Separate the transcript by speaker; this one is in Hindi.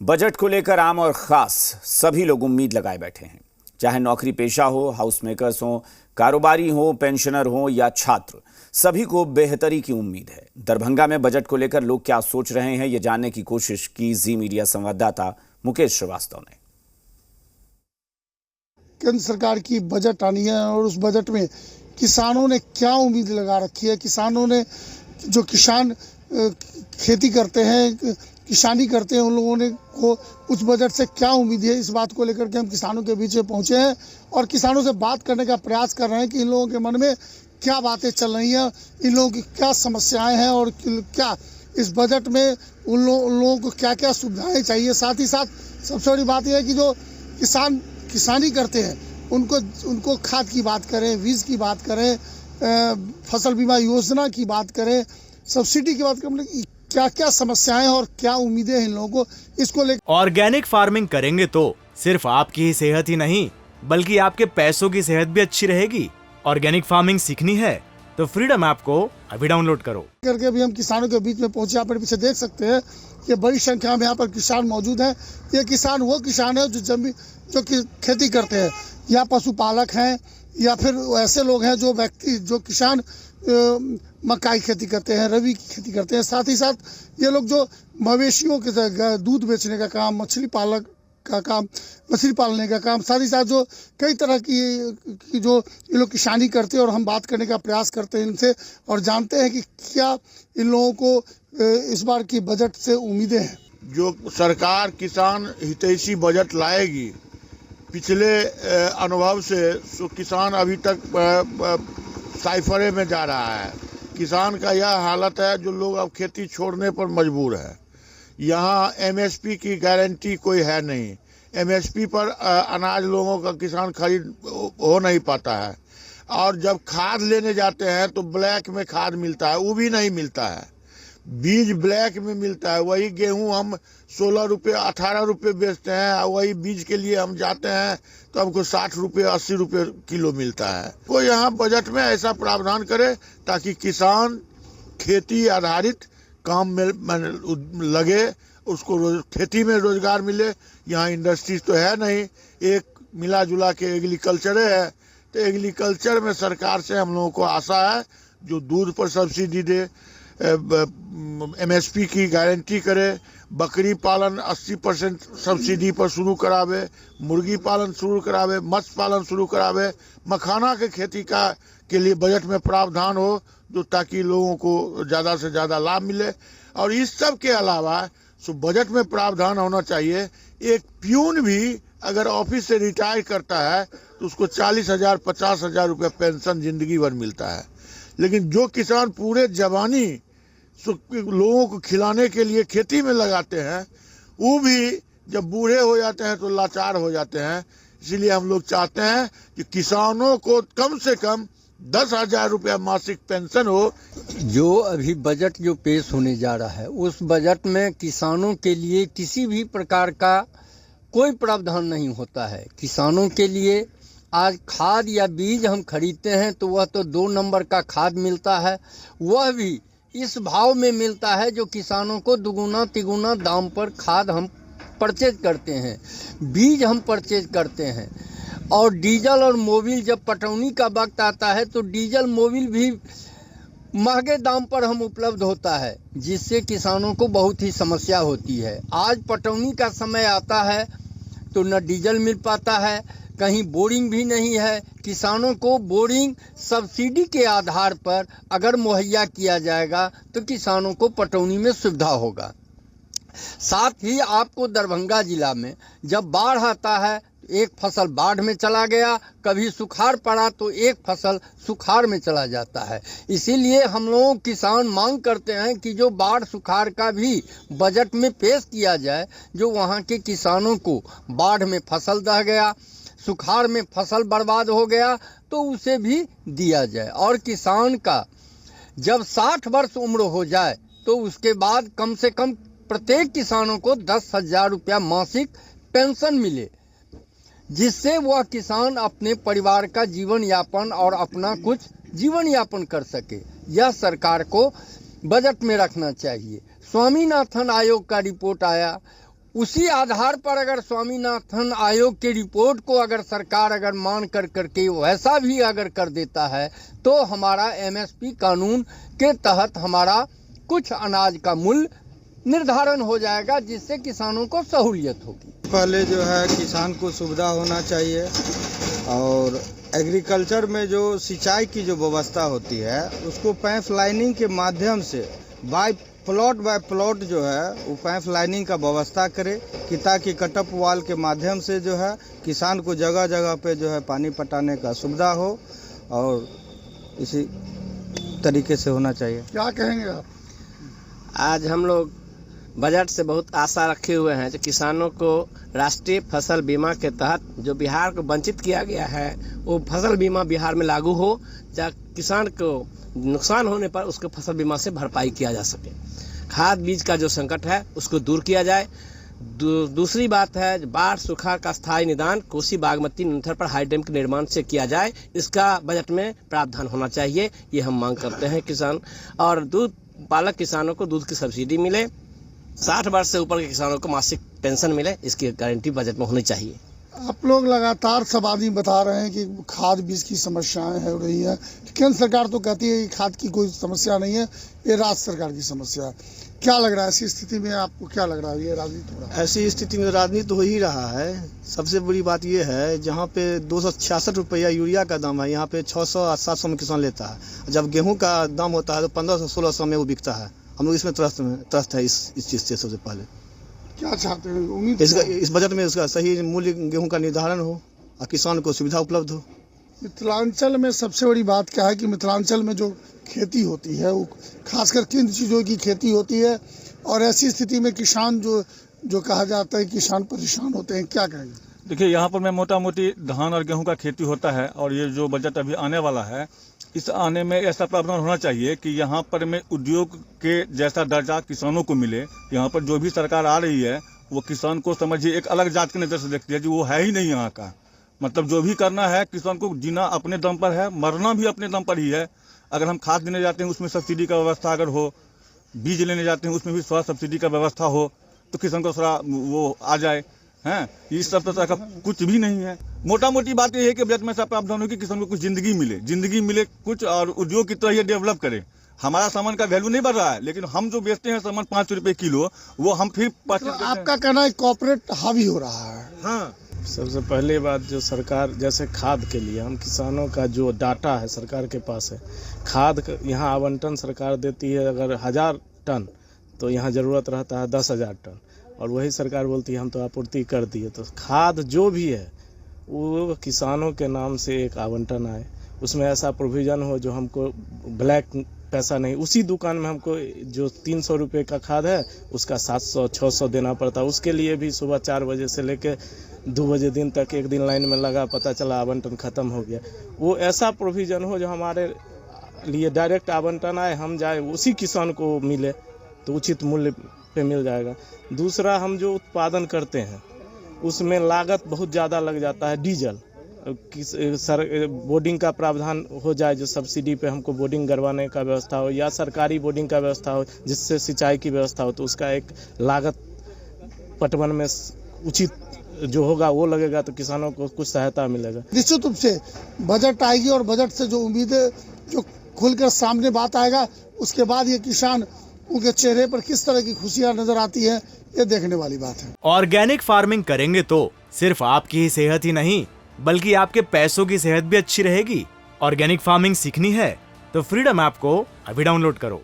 Speaker 1: बजट को लेकर आम और खास सभी लोग उम्मीद लगाए बैठे हैं। चाहे नौकरी पेशा हो, हाउस मेकर्स हो, कारोबारी हो, पेंशनर हो या छात्र, सभी को बेहतरी की उम्मीद है। दरभंगा में बजट को लेकर लोग क्या सोच रहे हैं, ये जानने की कोशिश की जी मीडिया संवाददाता मुकेश श्रीवास्तव ने।
Speaker 2: केंद्र सरकार की बजट आनी है और उस बजट में किसानों ने क्या उम्मीद लगा रखी है। किसानों ने जो किसान खेती करते हैं, किसानी करते हैं, उन लोगों ने को उस बजट से क्या उम्मीद है, इस बात को लेकर के हम किसानों के बीच में पहुंचे हैं और किसानों से बात करने का प्रयास कर रहे हैं कि इन लोगों के मन में क्या बातें चल रही हैं, इन लोगों की क्या समस्याएं हैं और क्या इस बजट में उन लोगों को क्या क्या सुविधाएं चाहिए। साथ ही साथ सबसे बड़ी बात यह है कि जो किसान किसानी करते हैं उनको खाद की बात करें, बीज की बात करें, फसल बीमा योजना की बात करें, सब्सिडी की बात करें, क्या क्या समस्याएं और क्या उम्मीदें हैं इन लोगों को, इसको लेकर।
Speaker 3: ऑर्गेनिक फार्मिंग करेंगे तो सिर्फ आपकी ही सेहत ही नहीं बल्कि आपके पैसों की सेहत भी अच्छी रहेगी। ऑर्गेनिक फार्मिंग सीखनी है तो फ्रीडम ऐप को अभी डाउनलोड करो।
Speaker 2: करके अभी हम किसानों के बीच में पहुंचे। आप पीछे देख सकते हैं कि बड़ी संख्या में यहाँ पर किसान मौजूद हैं। ये किसान वो किसान है जो खेती करते हैं या पशुपालक हैं या फिर ऐसे लोग हैं जो किसान मक्का की खेती करते हैं, रबी की खेती करते हैं। साथ ही साथ ये लोग जो मवेशियों के दूध बेचने का काम, मछली पालने का काम, साथ ही साथ जो कई तरह की जो ये लोग किसानी करते हैं और हम बात करने का प्रयास करते हैं इनसे और जानते हैं कि क्या इन लोगों को इस बार की बजट से उम्मीदें हैं।
Speaker 4: जो सरकार किसान हितैषी बजट लाएगी, पिछले अनुभव से किसान अभी तक साइफरे में जा रहा है। किसान का यह हालत है जो लोग अब खेती छोड़ने पर मजबूर है। यहाँ एमएसपी की गारंटी कोई है नहीं। एमएसपी पर अनाज लोगों का किसान खरीद हो नहीं पाता है और जब खाद लेने जाते हैं तो ब्लैक में खाद मिलता है, वो भी नहीं मिलता है। बीज ब्लैक में मिलता है। वही गेहूं हम 16 रुपये 18 रुपये बेचते हैं और वही बीज के लिए हम जाते हैं तो हमको 60 रुपये 80 रुपये किलो मिलता है। तो यहाँ बजट में ऐसा प्रावधान करे ताकि किसान खेती आधारित काम में लगे, उसको खेती में रोजगार मिले। यहाँ इंडस्ट्रीज तो है नहीं, एक मिला जुला के एग्रीकल्चर है। तो एग्रीकल्चर में सरकार से हम लोगों को आशा है जो दूध पर सब्सिडी दे, एमएसपी की गारंटी करे, बकरी पालन 80% सब्सिडी पर शुरू करावे, मुर्गी पालन शुरू करावे, मत्स्य पालन शुरू करावे, मखाना के खेती के लिए बजट में प्रावधान हो जो ताकि लोगों को ज़्यादा से ज़्यादा लाभ मिले। और इस सब के अलावा बजट में प्रावधान होना चाहिए, एक प्यून भी अगर ऑफिस से रिटायर करता है तो उसको 40,000 50,000 रुपये पेंशन जिंदगी भर मिलता है। लेकिन जो किसान पूरे जवानी लोगों को खिलाने के लिए खेती में लगाते हैं, वो भी जब बूढ़े हो जाते हैं तो लाचार हो जाते हैं। इसीलिए हम लोग चाहते हैं कि किसानों को कम से कम 10,000 रुपया मासिक पेंशन हो।
Speaker 5: जो अभी बजट जो पेश होने जा रहा है उस बजट में किसानों के लिए किसी भी प्रकार का कोई प्रावधान नहीं होता है। किसानों के लिए आज खाद या बीज हम खरीदते हैं तो वह तो 2 नंबर का खाद मिलता है, वह भी इस भाव में मिलता है जो किसानों को दुगुना तिगुना दाम पर खाद हम परचेज करते हैं, बीज हम परचेज करते हैं। और डीजल और मोबिल जब पटौनी का वक्त आता है तो डीजल मोबिल भी महंगे दाम पर हम उपलब्ध होता है, जिससे किसानों को बहुत ही समस्या होती है। आज पटौनी का समय आता है तो न डीजल मिल पाता है, कहीं बोरिंग भी नहीं है। किसानों को बोरिंग सब्सिडी के आधार पर अगर मुहैया किया जाएगा तो किसानों को पटौनी में सुविधा होगा। साथ ही आपको दरभंगा जिला में जब बाढ़ आता है एक फसल बाढ़ में चला गया, कभी सुखाड़ पड़ा तो एक फसल सुखाड़ में चला जाता है। इसीलिए हम लोग किसान मांग करते हैं कि जो बाढ़ सुखाड़ का भी बजट में पेश किया जाए, जो वहाँ के किसानों को बाढ़ में फसल दह गया, सुखाड़ में फसल बर्बाद हो गया तो उसे भी दिया जाए। और किसान का जब 60 वर्ष उम्र हो जाए तो उसके बाद कम से कम प्रत्येक किसानों को 10,000 रुपया मासिक पेंशन मिले, जिससे वह किसान अपने परिवार का जीवन यापन और अपना कुछ जीवन यापन कर सके। यह सरकार को बजट में रखना चाहिए। स्वामीनाथन आयोग का रिपोर्ट आया, उसी आधार पर अगर स्वामीनाथन आयोग की रिपोर्ट को अगर सरकार अगर मान कर करके वैसा भी अगर कर देता है तो हमारा एमएसपी कानून के तहत हमारा कुछ अनाज का मूल्य निर्धारण हो जाएगा, जिससे किसानों को सहूलियत होगी।
Speaker 6: पहले जो है किसान को सुविधा होना चाहिए और एग्रीकल्चर में जो सिंचाई की जो व्यवस्था होती है उसको पाइप लाइनिंग के माध्यम से बाय प्लॉट जो है वो पाइप लाइनिंग का व्यवस्था करे कि ताकि कटअप वाल के माध्यम से जो है किसान को जगह जगह पे जो है पानी पटाने का सुविधा हो और इसी तरीके से होना चाहिए।
Speaker 2: क्या कहेंगे आप?
Speaker 7: आज हम लोग बजट से बहुत आशा रखे हुए हैं जो किसानों को राष्ट्रीय फसल बीमा के तहत जो बिहार को वंचित किया गया है वो फसल बीमा बिहार में लागू हो, जहाँ किसान को नुकसान होने पर उसको फसल बीमा से भरपाई किया जा सके। खाद बीज का जो संकट है उसको दूर किया जाए। दूसरी बात है बाढ़ सूखा का स्थायी निदान कोसी बागमती नुनथर पर हाई डैम के निर्माण से किया जाए, इसका बजट में प्रावधान होना चाहिए, ये हम मांग करते हैं किसान। और दूध पालक किसानों को दूध की सब्सिडी मिले, 60 वर्ष से ऊपर के किसानों को मासिक पेंशन मिले, इसकी गारंटी बजट में होनी चाहिए।
Speaker 2: आप लोग लगातार सब आदमी बता रहे हैं कि खाद बीज की समस्याएं हो रही है। केंद्र सरकार तो कहती है कि खाद की कोई समस्या नहीं है, ये राज्य सरकार की समस्या है। क्या लग रहा है ऐसी स्थिति में? आपको क्या लग रहा है ये राजनीति हो रहा है?
Speaker 8: ऐसी स्थिति में राजनीति हो ही रहा है। सबसे बड़ी बात ये है जहाँ पे 266 रुपया यूरिया का दाम है, यहाँ पे 600-700 में किसान लेता है। जब गेहूं का दाम होता है तो 1500-1600 में वो बिकता है। हम लोग इसमें त्रस्त है इस चीज़ से। सबसे पहले
Speaker 2: क्या चाहते हैं? उम्मीद
Speaker 8: इस बजट में उसका सही मूल्य गेहूं का निर्धारण हो और किसान को सुविधा उपलब्ध हो।
Speaker 2: मिथिलांचल में सबसे बड़ी बात क्या है कि मिथिलांचल में जो खेती होती है वो खासकर किन चीज़ों की खेती होती है, और ऐसी स्थिति में किसान जो कहा जाता है किसान परेशान होते हैं, क्या कहेंगे?
Speaker 9: देखिए, यहाँ पर मैं मोटा मोटी धान और गेहूं का खेती होता है और ये जो बजट अभी आने वाला है इस आने में ऐसा प्रावधान होना चाहिए कि यहाँ पर में उद्योग के जैसा दर्जा किसानों को मिले। यहाँ पर जो भी सरकार आ रही है वो किसान को समझिए एक अलग जात की नज़र से देखती है, जो वो है ही नहीं यहाँ का। मतलब जो भी करना है किसान को जीना अपने दम पर है, मरना भी अपने दम पर ही है। अगर हम खाद देने जाते हैं उसमें सब्सिडी का व्यवस्था अगर हो, बीज लेने जाते हैं उसमें भी थोड़ा सब्सिडी का व्यवस्था हो तो किसान को थोड़ा वो आ जाए हैं। ये सब तरह का कुछ भी नहीं है। मोटा मोटी बात यह है कि बजट में ऐसा प्रावधान हो कि किसान को कुछ जिंदगी मिले कुछ, और उद्योग की तरह ये डेवलप करे। हमारा सामान का वैल्यू नहीं बढ़ रहा है, लेकिन हम जो बेचते हैं सामान 5 रुपए किलो, वो हम फिर
Speaker 2: आपका कहना है कॉर्पोरेट हावी हो रहा है।
Speaker 9: हाँ,
Speaker 10: सबसे पहले बात जो सरकार जैसे खाद के लिए हम किसानों का जो डाटा है सरकार के पास है, खाद यहाँ आवंटन सरकार देती है अगर 1000 टन तो यहाँ ज़रूरत रहता है 10,000 टन, और वही सरकार बोलती है हम तो आपूर्ति कर दिए। तो खाद जो भी है वो किसानों के नाम से एक आवंटन आए, उसमें ऐसा प्रोविज़न हो जो हमको ब्लैक पैसा नहीं, उसी दुकान में हमको जो 300 रुपये का खाद है उसका 700-600 देना पड़ता है। उसके लिए भी सुबह 4 बजे से लेकर 2 बजे दिन तक एक दिन लाइन में लगा, पता चला आवंटन ख़त्म हो गया। वो ऐसा प्रोविज़न हो जो हमारे लिए डायरेक्ट आवंटन आए, हम जाए उसी किसान को मिले तो उचित मूल्य पे मिल जाएगा। दूसरा, हम जो उत्पादन करते हैं उसमें लागत बहुत ज़्यादा लग जाता है। डीजल बोर्डिंग का प्रावधान हो जाए, जो सब्सिडी पे हमको बोर्डिंग करवाने का व्यवस्था हो, या सरकारी बोर्डिंग का व्यवस्था हो जिससे सिंचाई की व्यवस्था हो, तो उसका एक लागत पटवन में उचित जो होगा वो लगेगा तो किसानों को कुछ सहायता मिलेगा।
Speaker 2: निश्चित रूप से बजट आएगी और बजट से जो उम्मीदें जो खुलकर सामने बात आएगा, उसके बाद ये किसान उनके चेहरे पर किस तरह की खुशियां नजर आती है ये देखने वाली बात है।
Speaker 3: ऑर्गेनिक फार्मिंग करेंगे तो सिर्फ आपकी ही सेहत ही नहीं बल्कि आपके पैसों की सेहत भी अच्छी रहेगी। ऑर्गेनिक फार्मिंग सीखनी है तो फ्रीडम ऐप को अभी डाउनलोड करो।